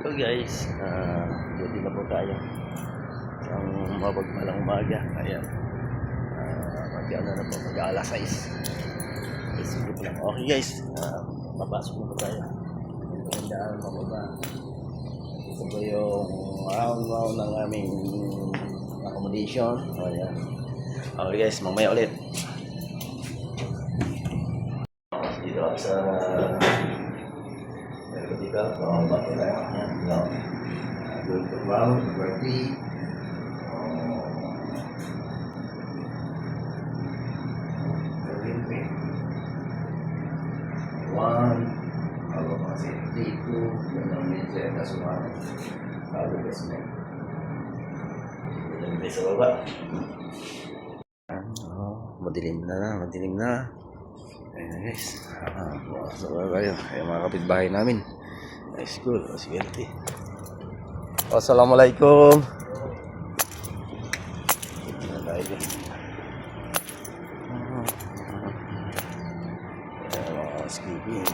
So guys, ready na po tayo. Isang mapagpalang umaga. Ayan. Mag-ano na po, mag-alas 6. Isipin po lang. Okay guys, papasok na po tayo. Pagandaan, mababa. Ito po yung round ng aming accommodation. Ayan. Okay guys, mamaya ulit. Dito sa dito, bakit na yan, going to round, number 3. One, kalau masih 3, 2, yang meja kasuhan, lalu basement. Yang bisa bawah. Madilim na. Ayan guys, so tayo, ay mga kapitbahay namin. High school, swerte. Assalamualaikum. Ayan tayo dyan. Ayan mga skipping.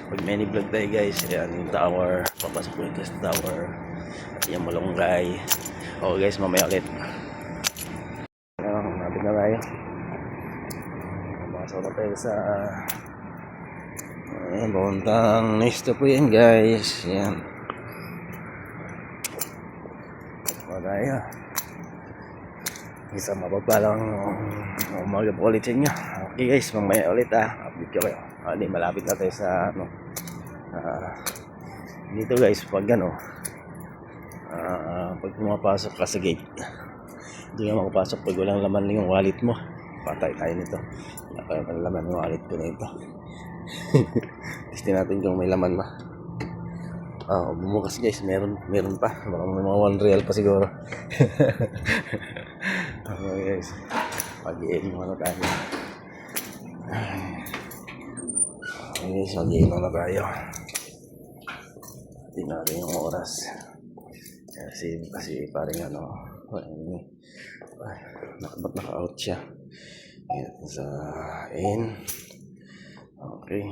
Pag mini vlog tayo guys, ayan yung tower. Papasok po ito sa tower. At yung malunggay. Okay guys, mamaya ulit. Nabit na tayo. Masok na tayo sa buntang next po yan guys. Yan. Masok na tayo. Isang mapagpalang umaga po ulit sa inyo. Okay guys, mamaya ulit update ko kayo. Hindi, malapit na tayo sa dito guys, pag pag pumapasok ka sa gate, hindi ka makapasok pag walang laman yung wallet mo. Patay tayo nito. Wala pa laman yung wallet ko na ito. Testin natin kung may laman ba. Bumukas guys, meron pa. Baka may mga 1 real pa siguro. Okay guys, pag-iin muna tayo. Okay guys, pag-iin muna tayo. Tingnan natin yung oras. Kasi parang naka-out siya. Ayan, sa in. Okay.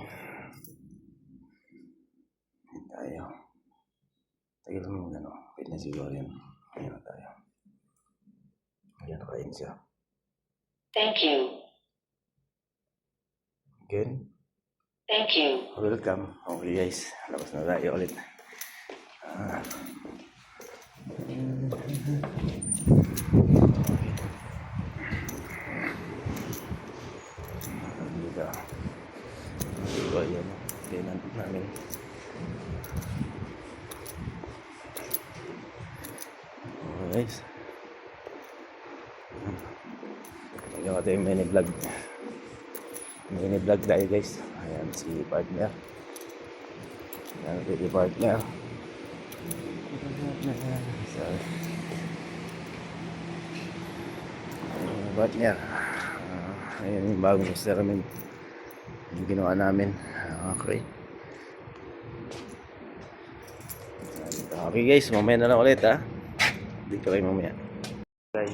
Ayan tayo. Tagal mo pwede na siguro yan. Ayan na tayo. Ayan, naka-in siya. Thank you. Again. Thank you. Welcome. Okay guys, labas na tayo ulit. Dito ayan, tenant namin. Okay guys, magawa tayo mini vlog tayo guys. Ayan si partner. Ayan si partner. Sorry. Partner. Ayan yung bagong experiment yung ginawa namin. Okay. Okay guys, mamaya na lang ulit dito kayo mamaya. Okay.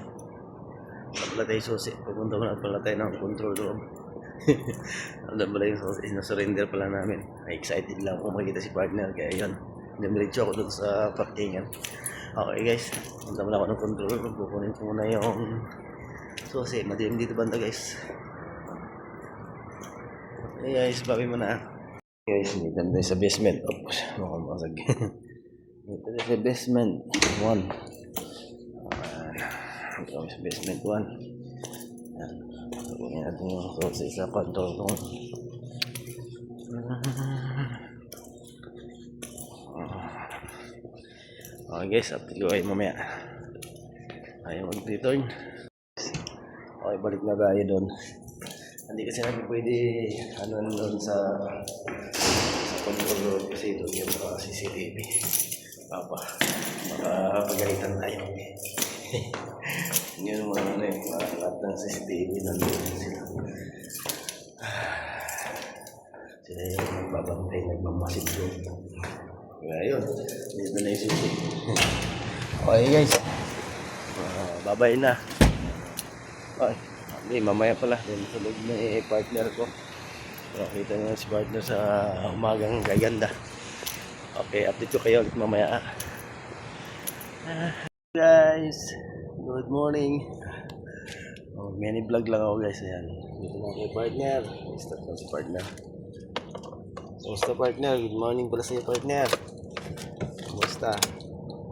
Pala tayo susi. Pupunta mo na pala tayo ng control room. Alam pala yung susi. Nasurrender pala namin. Excited lang kung makikita si partner. Kaya yun. Dumiretso ako dun sa parkingan. Okay guys. Punta mo na ako ng control room. Kukunin ko muna yung susi. Madilim dito banda guys. Okay guys, babi mo na. Guys, dito na sa basement. Oops, makamasag. Dito na sa basement 1. Dito kami sa basement 1. Yan. Kukunin natin yung susi sa control room. Okay guys, update ko kayo mamaya. Ayaw mag-return. Okay, balik na tayo doon. Hindi kasi natin pwede doon sa control room kasi doon yung CCTV. Makapagalitan tayo. Yun mga lahat ng CCTV nandun sila. Sila yung nagbabantay, nagmamasid doon. Kaya yun, dito na yung CCTV. Okay guys, babay na. Okay. Hindi, mamaya pala. Then, sa loob na partner ko. Kita nyo si partner sa umagang gaganda. Okay, update ko kayo ulit mamaya. Guys, good morning. Mini vlog lang ako guys. Ayan. Dito lang kay partner. Start lang si partner. Kumusta partner? Good morning pala sa'yo partner. Kumusta?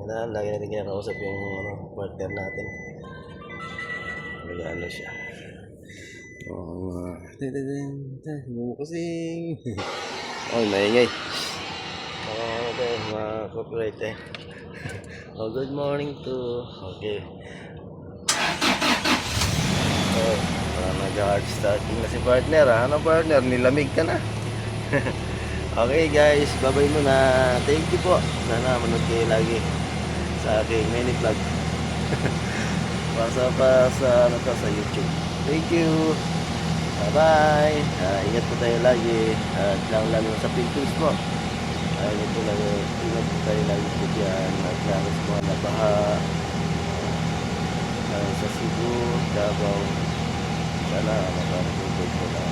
Yan, lagi natin kinakausap yung partner natin. Nag-ano siya. Kasing. Maingay. Mga copyright eh. Good morning to. Okay. Nag-hard starting na si partner. Ano partner? Nilamig ka na. Okay guys, bye-bye muna. Thank you po. Sana manood kayo lagi sa aking mini vlog. Basta pa sa sa YouTube. Thank you. Bye-bye. Ingat po tayo lagi. At lalo sa Philippines po. Ingat po tayo lagi po dyan. At lalo sa mga nabaha. Sa Cebu, Davao. Sana makarapagod po na.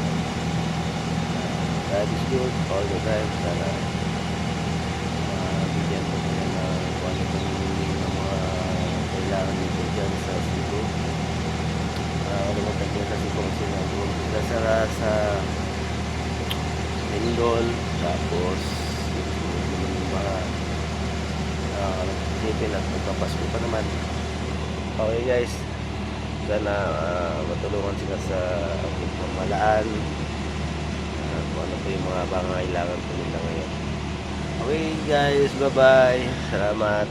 God is good all the time. Sana bigyan po kayo ng kung ano pong ng mga kailangan dito dyan sa Cebu. Kalimutan ko kasi kung sino sa Mindol, tapos yung mga sipin at magpapasko pa naman. Okay guys, sana matulungan sila sa pamalaan, kung ano po yung mga pangangailangan po nila ngayon. Okay guys, bye bye, salamat.